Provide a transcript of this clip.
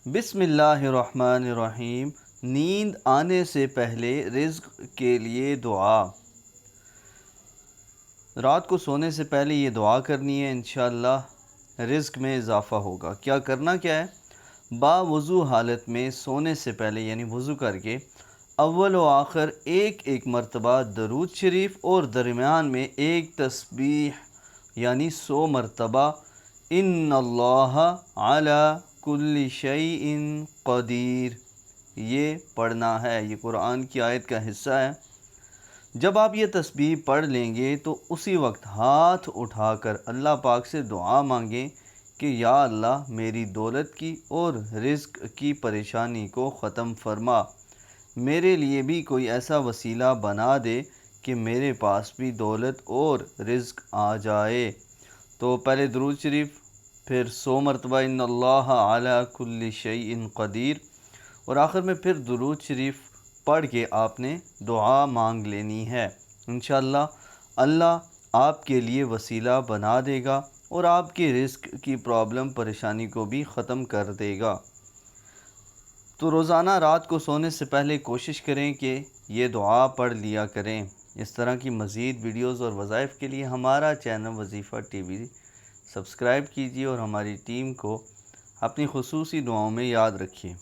بسم اللہ الرحمن الرحیم۔ نیند آنے سے پہلے رزق کے لیے دعا۔ رات کو سونے سے پہلے یہ دعا کرنی ہے، انشاءاللہ رزق میں اضافہ ہوگا۔ کیا کرنا کیا ہے؟ باوضو حالت میں سونے سے پہلے یعنی وضو کر کے اول و آخر ایک مرتبہ درود شریف اور درمیان میں ایک تسبیح یعنی 100 مرتبہ ان اللہ علی کل شیء قدیر یہ پڑھنا ہے۔ یہ قرآن کی آیت کا حصہ ہے۔ جب آپ یہ تسبیح پڑھ لیں گے تو اسی وقت ہاتھ اٹھا کر اللہ پاک سے دعا مانگیں کہ یا اللہ میری دولت کی اور رزق کی پریشانی کو ختم فرما، میرے لیے بھی کوئی ایسا وسیلہ بنا دے کہ میرے پاس بھی دولت اور رزق آ جائے۔ تو پہلے درود شریف، پھر 100 مرتبہ ان اللہ علی کل شیء قدیر، اور آخر میں پھر درود شریف پڑھ کے آپ نے دعا مانگ لینی ہے۔ انشاءاللہ اللہ آپ کے لیے وسیلہ بنا دے گا اور آپ کے رزق کی پرابلم پریشانی کو بھی ختم کر دے گا۔ تو روزانہ رات کو سونے سے پہلے کوشش کریں کہ یہ دعا پڑھ لیا کریں۔ اس طرح کی مزید ویڈیوز اور وظائف کے لیے ہمارا چینل وظیفہ ٹی وی سبسکرائب کیجیے اور ہماری ٹیم کو اپنی خصوصی دعاؤں میں یاد رکھیے۔